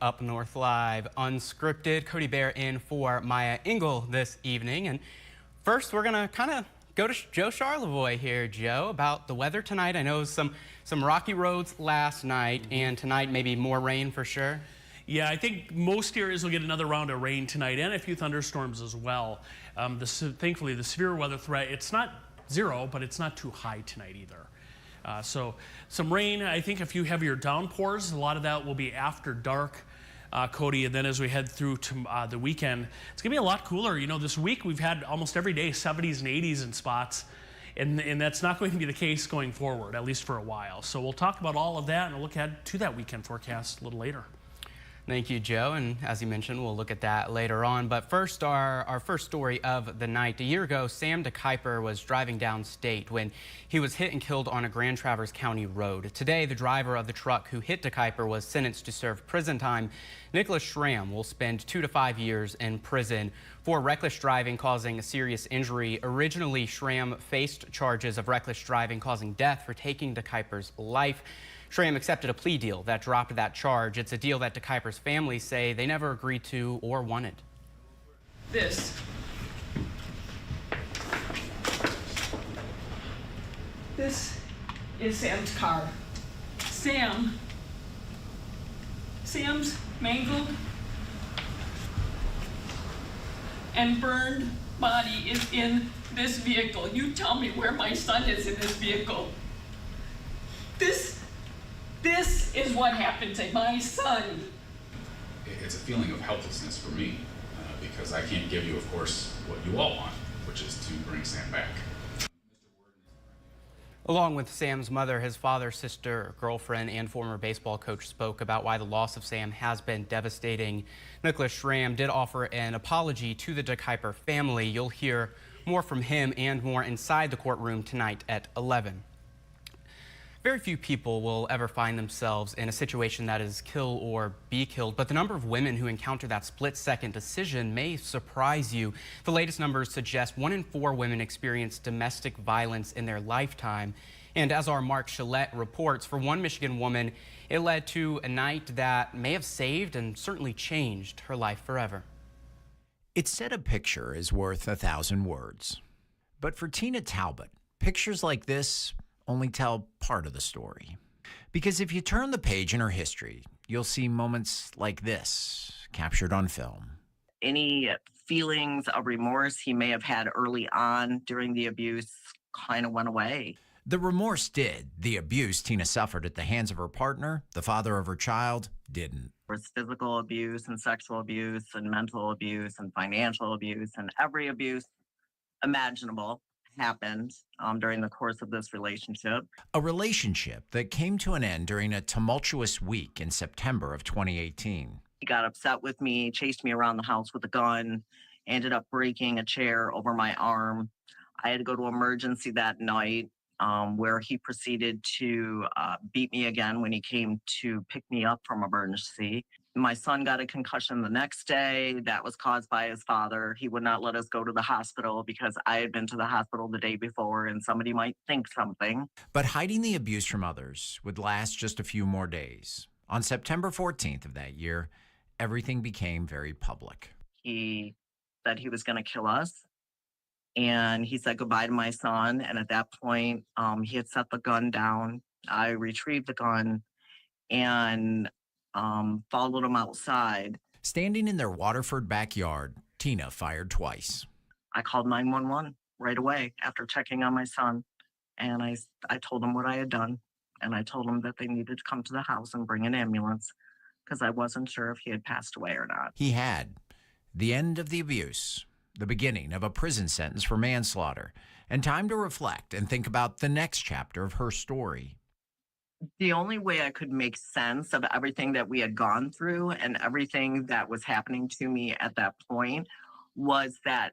Up North Live Unscripted. Cody Bear in for Maya Engel this evening. And first, we're going to kind of go to Joe Charlevoix here, Joe, about the weather tonight. I know some rocky roads last night, and tonight maybe more rain for sure. Yeah, I think most areas will get another round of rain tonight and a few thunderstorms as well. Thankfully, the severe weather threat, it's not zero, but it's not too high tonight either. So some rain, I think a few heavier downpours. A lot of that will be after dark, Cody, and then as we head through to the weekend, it's going to be a lot cooler. You know, this week we've had almost every day 70s and 80s in spots, and that's not going to be the case going forward, at least for a while. So we'll talk about all of that and we'll look ahead to that weekend forecast a little later. Thank you, Joe. And as you mentioned, we'll look at that later on. But first, our first story of the night. A year ago, Sam DeKuyper was driving downstate when he was hit and killed on a Grand Traverse County road. Today, the driver of the truck who hit DeKuyper was sentenced to serve prison time. Nicholas Schramm will spend 2 to 5 years in prison for reckless driving causing a serious injury. Originally, Schramm faced charges of reckless driving causing death for taking DeKuyper's life. Schramm accepted a plea deal that dropped that charge. It's a deal that DeKuyper's family say they never agreed to or wanted. This is Sam's car. Sam's mangled and burned body is in this vehicle. You tell me where my son is in this vehicle. This is what happened to my son. It's a feeling of helplessness for me because I can't give you, of course, what you all want, which is to bring Sam back. Along with Sam's mother, his father, sister, girlfriend, and former baseball coach spoke about why the loss of Sam has been devastating. Nicholas Schramm did offer an apology to the DeKuyper family. You'll hear more from him and more inside the courtroom tonight at 11. Very few people will ever find themselves in a situation that is kill or be killed, but the number of women who encounter that split-second decision may surprise you. The latest numbers suggest 1 in 4 women experience domestic violence in their lifetime. And as our Mark Shillette reports, for one Michigan woman, it led to a night that may have saved and certainly changed her life forever. It said a picture is worth 1,000 words. But for Tina Talbot, pictures like this only tell part of the story. Because if you turn the page in her history, you'll see moments like this captured on film. Any feelings of remorse he may have had early on during the abuse kind of went away. The remorse did. The abuse Tina suffered at the hands of her partner, the father of her child, didn't. There was physical abuse and sexual abuse and mental abuse and financial abuse, and every abuse imaginable happened during the course of this relationship. A relationship that came to an end during a tumultuous week in September of 2018. He got upset with me, chased me around the house with a gun, ended up breaking a chair over my arm. I had to go to emergency that night where he proceeded to beat me again when he came to pick me up from emergency. My son got a concussion the next day. That was caused by his father. He would not let us go to the hospital because I had been to the hospital the day before and somebody might think something. But hiding the abuse from others would last just a few more days. On September 14th of that year, everything became very public. He said he was going to kill us. And he said goodbye to my son. And at that point, he had set the gun down. I retrieved the gun and followed him outside. Standing in their Waterford backyard, Tina fired twice. I called 911 right away after checking on my son. And I told him what I had done. And I told him that they needed to come to the house and bring an ambulance because I wasn't sure if he had passed away or not. He had. The end of the abuse. The beginning of a prison sentence for manslaughter. And time to reflect and think about the next chapter of her story. The only way I could make sense of everything that we had gone through and everything that was happening to me at that point was that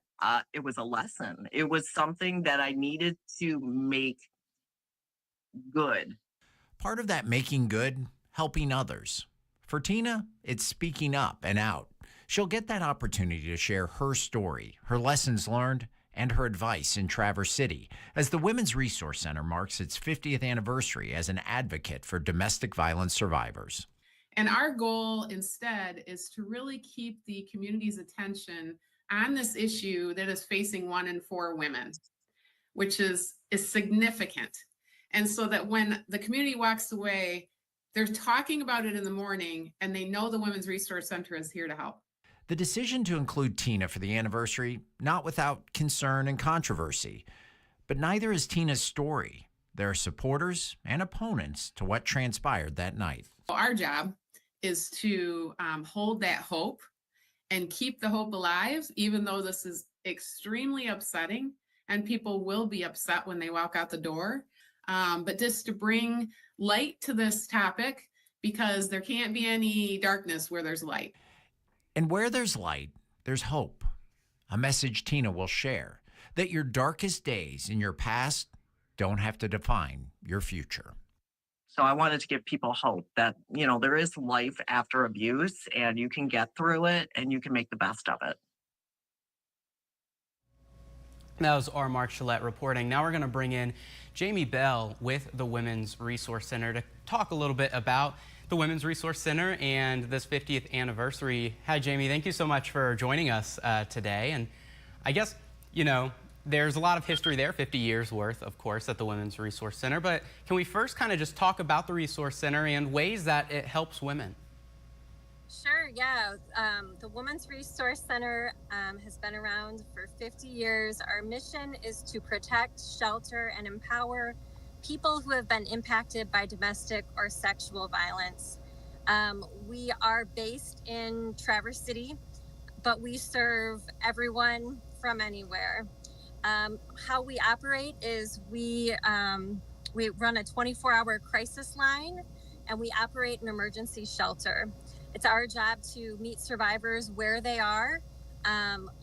it was a lesson. It was something that I needed to make good. Part of that making good, helping others. For Tina, it's speaking up and out. She'll get that opportunity to share her story, her lessons learned, and her advice in Traverse City as the Women's Resource Center marks its 50th anniversary as an advocate for domestic violence survivors. And our goal instead is to really keep the community's attention on this issue that is facing 1 in 4 women, which is significant. And so that when the community walks away, they're talking about it in the morning and they know the Women's Resource Center is here to help. The decision to include Tina for the anniversary, not without concern and controversy. But neither is Tina's story. There are supporters and opponents to what transpired that night. Our job is to hold that hope and keep the hope alive, even though this is extremely upsetting and people will be upset when they walk out the door. But just to bring light to this topic, because there can't be any darkness where there's light. And where there's light, there's hope. A message Tina will share, that your darkest days in your past don't have to define your future. So I wanted to give people hope that, there is life after abuse and you can get through it and you can make the best of it. That was our Mark Gillette reporting. Now we're going to bring in Jamie Bell with the Women's Resource Center to talk a little bit about the Women's Resource Center and this 50th anniversary. Hi, Jamie. Thank you so much for joining us today. And I guess, there's a lot of history there, 50 years worth, of course, at the Women's Resource Center. But can we first kind of just talk about the Resource Center and ways that it helps women? Sure, yeah. The Women's Resource Center has been around for 50 years. Our mission is to protect, shelter, and empower people who have been impacted by domestic or sexual violence. We are based in Traverse City, but we serve everyone from anywhere. How we operate is we run a 24-hour crisis line, and we operate an emergency shelter. It's our job to meet survivors where they are,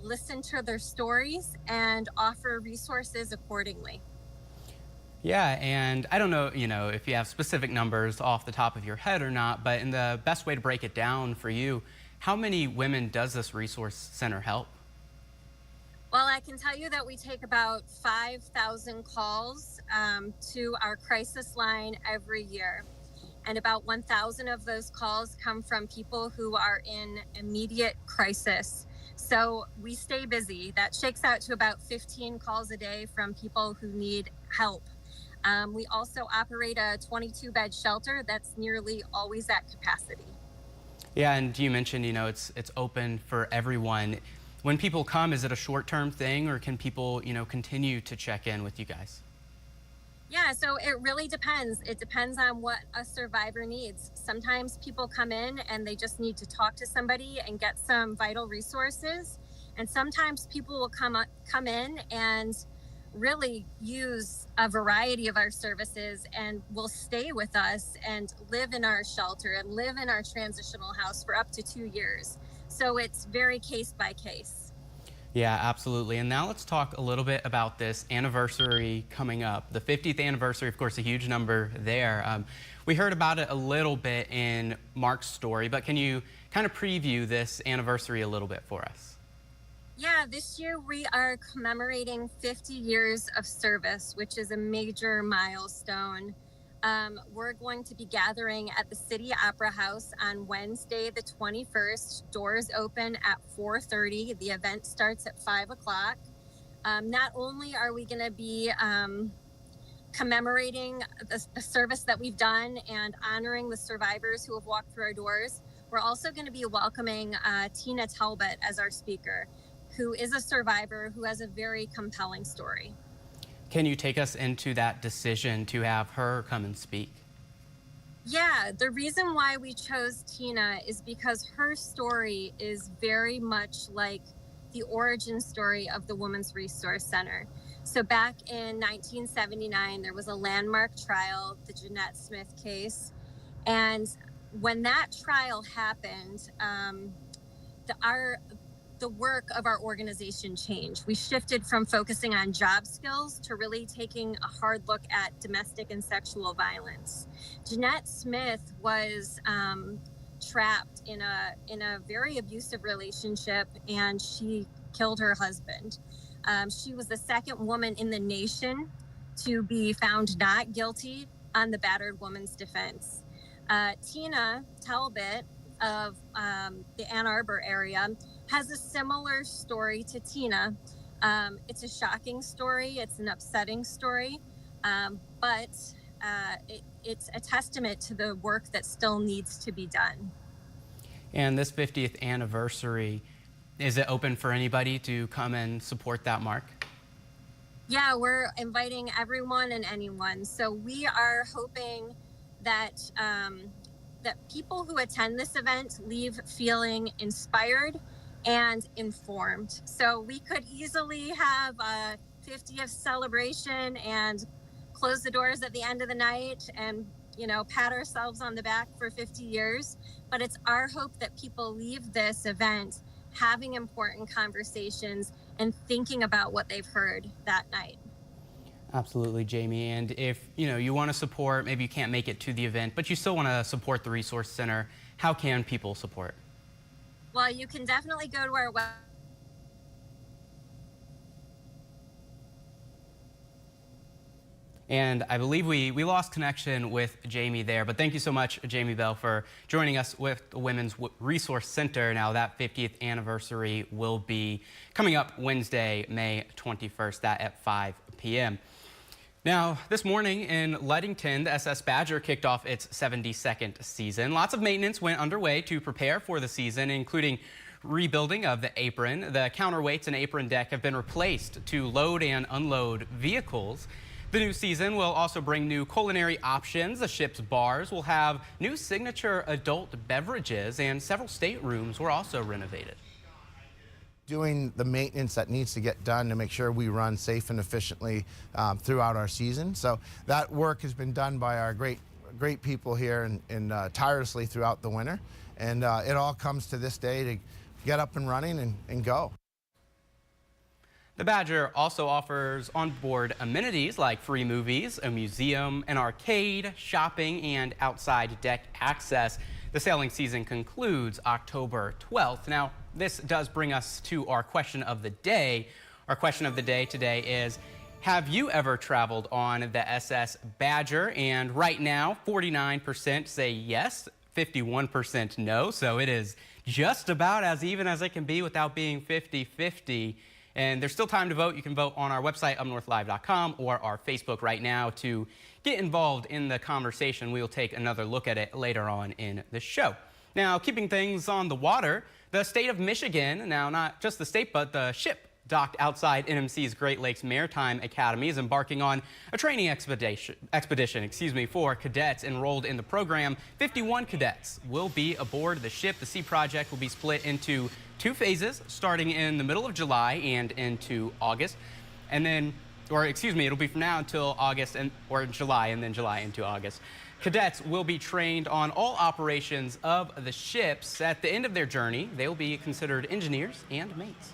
listen to their stories, and offer resources accordingly. Yeah, and I don't know, if you have specific numbers off the top of your head or not, but in the best way to break it down for you, how many women does this Resource Center help? Well, I can tell you that we take about 5,000 calls to our crisis line every year. And about 1,000 of those calls come from people who are in immediate crisis. So we stay busy. That shakes out to about 15 calls a day from people who need help. We also operate a 22-bed shelter that's nearly always at capacity. Yeah, and you mentioned, it's open for everyone. When people come, is it a short-term thing, or can people, continue to check in with you guys? Yeah, so it really depends. It depends on what a survivor needs. Sometimes people come in and they just need to talk to somebody and get some vital resources. And sometimes people will come in and really use a variety of our services and will stay with us and live in our shelter and live in our transitional house for up to 2 years. So it's very case by case. Yeah, absolutely. And now let's talk a little bit about this anniversary coming up. The 50th anniversary, of course, a huge number there. We heard about it a little bit in Mark's story, but can you kind of preview this anniversary a little bit for us? Yeah, this year we are commemorating 50 years of service, which is a major milestone. We're going to be gathering at the City Opera House on Wednesday, the 21st. Doors open at 4:30. The event starts at 5 o'clock. Not only are we going to be commemorating the service that we've done and honoring the survivors who have walked through our doors, we're also going to be welcoming Tina Talbot as our speaker, who is a survivor who has a very compelling story. Can you take us into that decision to have her come and speak? Yeah, the reason why we chose Tina is because her story is very much like the origin story of the Women's Resource Center. So back in 1979, there was a landmark trial, the Jeanette Smith case. And when that trial happened, the work of our organization changed. We shifted from focusing on job skills to really taking a hard look at domestic and sexual violence. Jeanette Smith was trapped in a very abusive relationship, and she killed her husband. She was the second woman in the nation to be found not guilty on the battered woman's defense. Tina Talbot of the Ann Arbor area has a similar story to Tina. It's a shocking story, it's an upsetting story, but it's a testament to the work that still needs to be done. And this 50th anniversary, is it open for anybody to come and support that mark? Yeah, we're inviting everyone and anyone. So we are hoping that that people who attend this event leave feeling inspired and informed. So we could easily have a 50th celebration and close the doors at the end of the night and, you know, pat ourselves on the back for 50 years. But it's our hope that people leave this event having important conversations and thinking about what they've heard that night. Absolutely, Jamie. And if you want to support, maybe you can't make it to the event, but you still want to support the Resource Center, how can people support? Well, you can definitely go to our website. And I believe we lost connection with Jamie there, but thank you so much, Jamie Bell, for joining us with the Women's Resource Center. Now, that 50th anniversary will be coming up Wednesday, May 21st, that at 5 p.m. Now, this morning in Leadington, the SS Badger kicked off its 72nd season. Lots of maintenance went underway to prepare for the season, including rebuilding of the apron. The counterweights and apron deck have been replaced to load and unload vehicles. The new season will also bring new culinary options. The ship's bars will have new signature adult beverages, and several staterooms were also renovated. Doing the maintenance that needs to get done to make sure we run safe and efficiently throughout our season. So that work has been done by our great people here and tirelessly throughout the winter. And it all comes to this day to get up and running and go. The Badger also offers onboard amenities like free movies, a museum, an arcade, shopping, and outside deck access. The sailing season concludes October 12th. Now, this does bring us to our question of the day. Our question of the day today is, have you ever traveled on the SS Badger? And right now, 49% say yes, 51% no. So it is just about as even as it can be without being 50-50. And there's still time to vote. You can vote on our website, UpNorthLive.com, or our Facebook right now to get involved in the conversation. We'll take another look at it later on in the show. Now, keeping things on the water, the state of Michigan, now not just the state, but the ship docked outside NMC's Great Lakes Maritime Academy, is embarking on a training expedition for cadets enrolled in the program. 51 cadets will be aboard the ship. The Sea Project will be split into 2 phases, starting in the middle of July and into August. And then, it'll be from now until August or July, and then July into August. Cadets will be trained on all operations of the ships. At the end of their journey, they will be considered engineers and mates.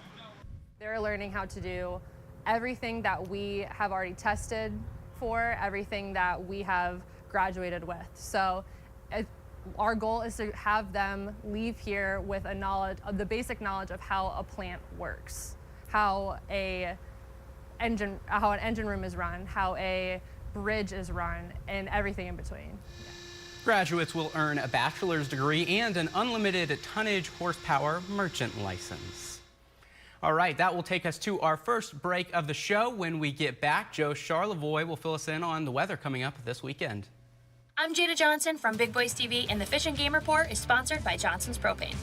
They're learning how to do everything that we have already tested for, everything that we have graduated with. So our goal is to have them leave here with a knowledge of the basic knowledge of how a plant works, how an engine room is run, how a bridge is run, and everything in between. Graduates will earn a bachelor's degree and an unlimited tonnage horsepower merchant license. All right, that will take us to our first break of the show. When we get back, Joe Charlevoix will fill us in on the weather coming up this weekend. I'm Jada Johnson from Big Boys TV, and the Fish and Game Report is sponsored by Johnson's Propane.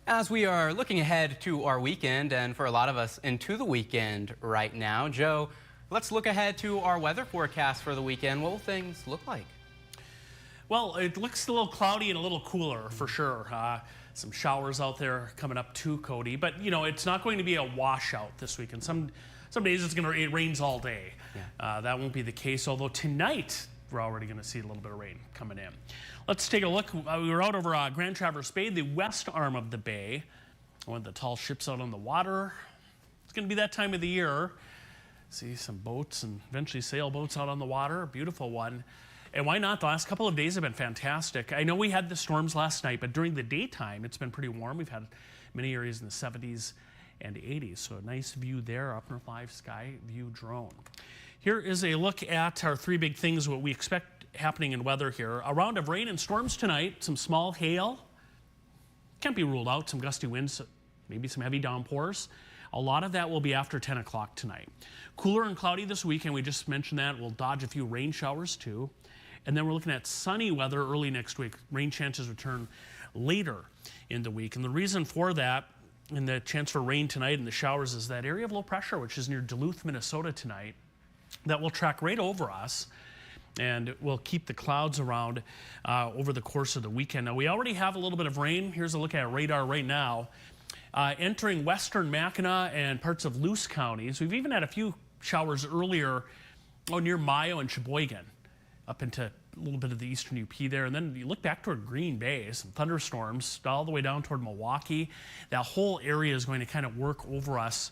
As we are looking ahead to our weekend, and for a lot of us into the weekend right now, Joe, let's look ahead to our weather forecast for the weekend. What will things look like? Well, it looks a little cloudy and a little cooler for sure. Some showers out there coming up too, Cody. But, you know, it's not going to be a washout this weekend. Some days it rains all day. Yeah. That won't be the case, although tonight we're already going to see a little bit of rain coming in. Let's take a look. We were out over Grand Traverse Bay, the west arm of the bay. One of the tall ships out on the water. It's going to be that time of the year. See some boats and eventually sailboats out on the water. A beautiful one. And why not? The last couple of days have been fantastic. I know we had the storms last night, but during the daytime, it's been pretty warm. We've had many areas in the 70s and 80s. So a nice view there, UpNorthLive Sky View drone. Here is a look at our three big things, what we expect happening in weather here. A round of rain and storms tonight, some small hail. Can't be ruled out, some gusty winds, maybe some heavy downpours. A lot of that will be after 10 o'clock tonight. Cooler and cloudy this weekend, we just mentioned that. We'll dodge a few rain showers too. And then we're looking at sunny weather early next week. Rain chances return later in the week. And the reason for that, and the chance for rain tonight and the showers, is that area of low pressure, which is near Duluth, Minnesota tonight, that will track right over us and will keep the clouds around over the course of the weekend. Now, we already have a little bit of rain. Here's a look at radar right now. Entering western Mackinac and parts of Luce counties. We've even had a few showers earlier near Mayo and Sheboygan, up into a little bit of the eastern UP there. And then you look back toward Green Bay, some thunderstorms all the way down toward Milwaukee. That whole area is going to kind of work over us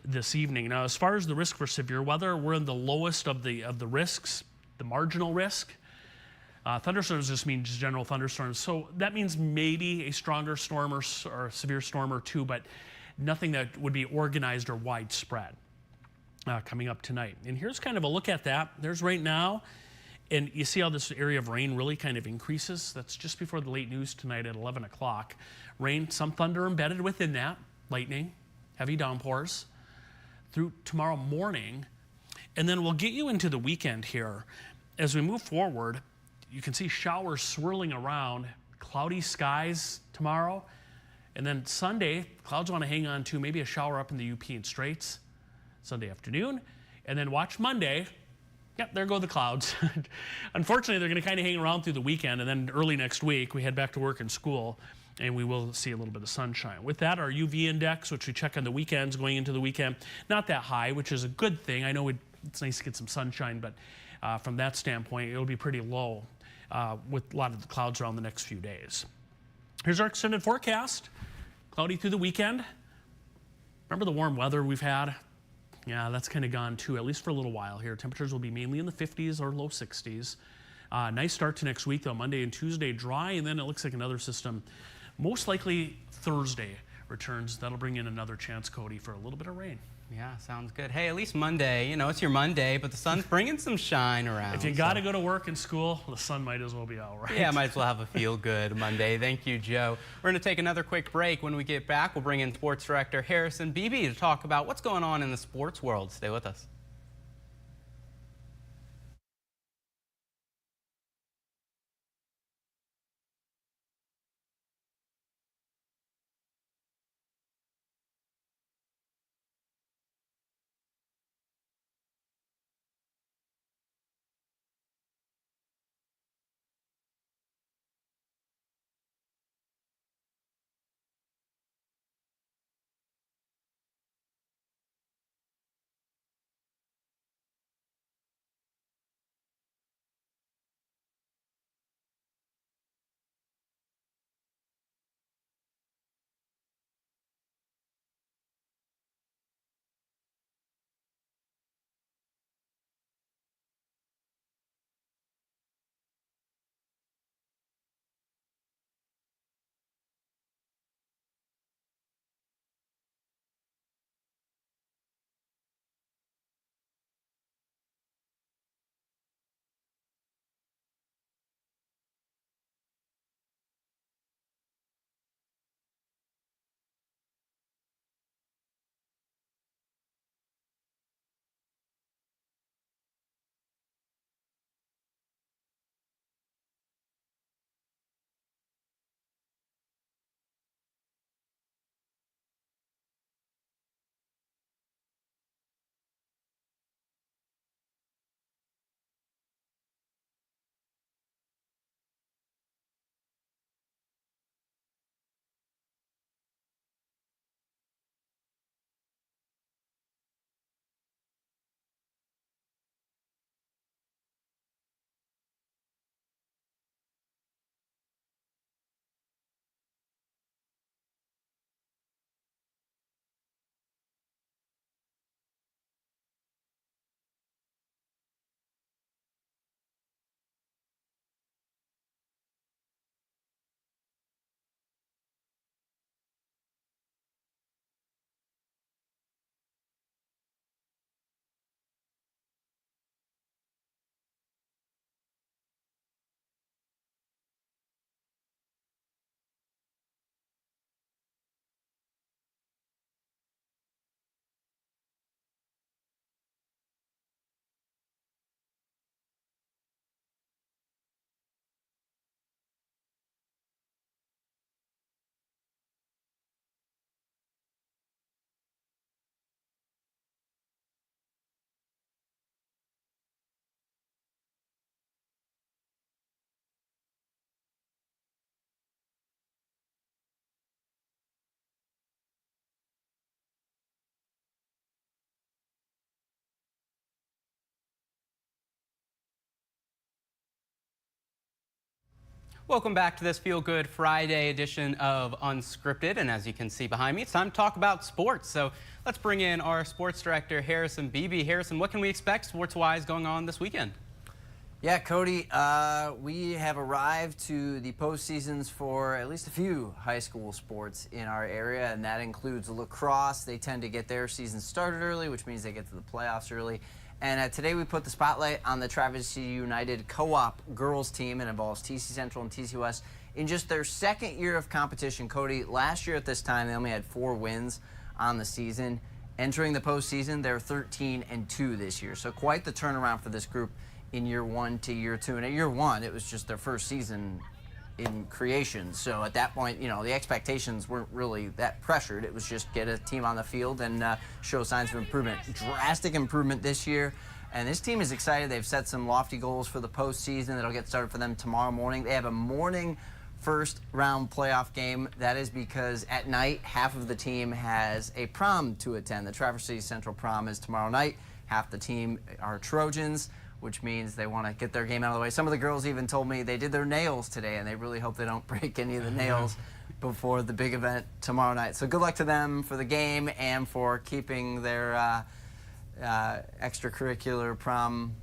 this evening. Now, as far as the risk for severe weather, we're in the lowest of the risks, the marginal risk. Thunderstorms just means general thunderstorms. So that means maybe a stronger storm or a severe storm or two, but nothing that would be organized or widespread coming up tonight. And here's kind of a look at that. There's right now. And you see how this area of rain really kind of increases? That's just before the late news tonight at 11 o'clock. Rain, some thunder embedded within that, lightning, heavy downpours through tomorrow morning. And then we'll get you into the weekend here. As we move forward, you can see showers swirling around, cloudy skies tomorrow. And then Sunday, clouds want to hang on to maybe a shower up in the UP and Straits Sunday afternoon. And then watch Monday. Yep, there go the clouds. Unfortunately, they're going to kind of hang around through the weekend, and then early next week, we head back to work and school, and we will see a little bit of sunshine. With that, our UV index, which we check on the weekends going into the weekend, not that high, which is a good thing. I know it's nice to get some sunshine, but from that standpoint, it'll be pretty low with a lot of the clouds around the next few days. Here's our extended forecast. Cloudy through the weekend. Remember the warm weather we've had? Yeah, that's kind of gone too, at least for a little while here. Temperatures will be mainly in the 50s or low 60s. Nice start to next week, though. Monday and Tuesday dry, and then it looks like another system, most likely Thursday, returns. That'll bring in another chance, Cody, for a little bit of rain. Yeah, sounds good. Hey, at least Monday, you know, it's your Monday, but the sun's bringing some shine around. If you got to go to work and school, the sun might as well be out, right? Yeah, might as well have a feel-good Monday. Thank you, Joe. We're going to take another quick break. When we get back, we'll bring in sports director Harrison Beebe to talk about what's going on in the sports world. Stay with us. Welcome back to this Feel Good Friday edition of Unscripted. And as you can see behind me, it's time to talk about sports. So let's bring in our sports director, Harrison Beebe. Harrison, what can we expect sports-wise going on this weekend? Yeah, Cody, we have arrived to the postseasons for at least a few high school sports in our area, and that includes lacrosse. They tend to get their season started early, which means they get to the playoffs early. And today we put the spotlight on the Traverse City United co-op girls team. It involves TC Central and TC West in just their second year of competition. Cody, last year at this time, they only had 4 wins on the season. Entering the postseason, they're 13-2 this year. So quite the turnaround for this group in year 1 to year 2. And at year 1, it was just their first season in creation. So at that point, you know, the expectations weren't really that pressured. It was just get a team on the field and show signs of improvement. Drastic improvement this year. And this team is excited. They've set some lofty goals for the postseason that'll get started for them tomorrow morning. They have a morning first round playoff game. That is because at night, half of the team has a prom to attend. The Traverse City Central prom is tomorrow night. Half the team are Trojans, which means they want to get their game out of the way. Some of the girls even told me they did their nails today, and they really hope they don't break any of the nails before the big event tomorrow night. So good luck to them for the game and for keeping their extracurricular prom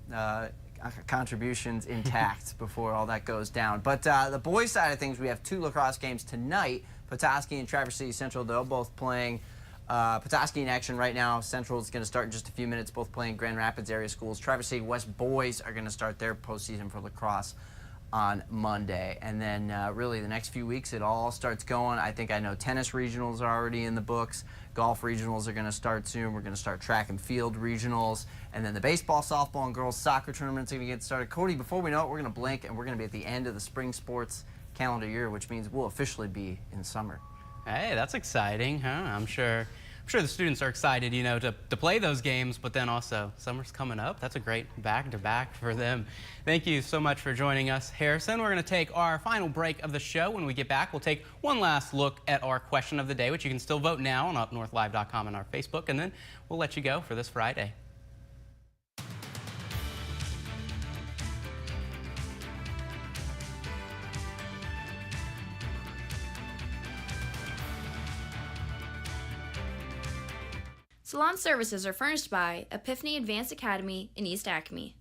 contributions intact before all that goes down. But the boys' side of things, we have 2 lacrosse games tonight. Petoskey and Traverse City Central, they're both playing Petoskey in action right now. Central is going to start in just a few minutes, both playing Grand Rapids area schools. Traverse City West boys are going to start their postseason for lacrosse on Monday. And then really the next few weeks, it all starts going. I know tennis regionals are already in the books. Golf regionals are going to start soon. We're going to start track and field regionals. And then the baseball, softball, and girls soccer tournaments are going to get started. Cody, before we know it, we're going to blink, and we're going to be at the end of the spring sports calendar year, which means we'll officially be in summer. Hey, that's exciting, huh? I'm sure the students are excited, you know, to play those games, but then also summer's coming up. That's a great back-to-back for them. Thank you so much for joining us, Harrison. We're going to take our final break of the show. When we get back, we'll take one last look at our question of the day, which you can still vote now on UpNorthLive.com and our Facebook, and then we'll let you go for this Friday. Salon services are furnished by Epiphany Advanced Academy in East Acme.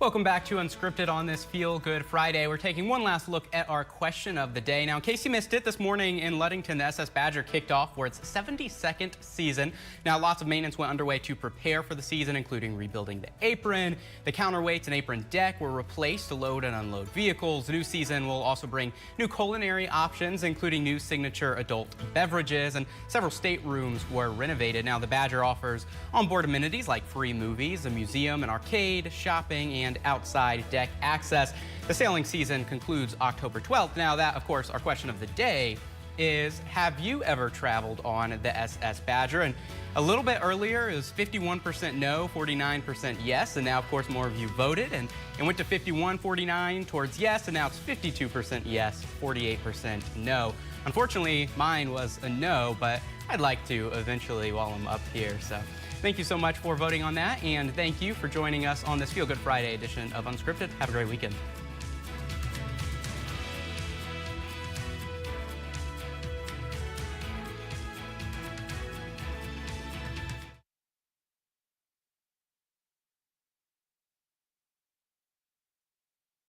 Welcome back to Unscripted on this Feel Good Friday. We're taking one last look at our question of the day. Now, in case you missed it, this morning in Ludington, the SS Badger kicked off for its 72nd season. Now, lots of maintenance went underway to prepare for the season, including rebuilding the apron. The counterweights and apron deck were replaced to load and unload vehicles. The new season will also bring new culinary options, including new signature adult beverages, and several staterooms were renovated. Now, the Badger offers onboard amenities like free movies, a museum, an arcade, shopping, and outside deck access. The sailing season concludes October 12th. Now that, of course, our question of the day is, have you ever traveled on the SS Badger? And a little bit earlier, it was 51% no, 49% yes, and now, of course, more of you voted, and it went to 51-49 towards yes, and now it's 52% yes, 48% no. Unfortunately, mine was a no, but I'd like to eventually while I'm up here, so thank you so much for voting on that, and thank you for joining us on this Feel Good Friday edition of Unscripted. Have a great weekend.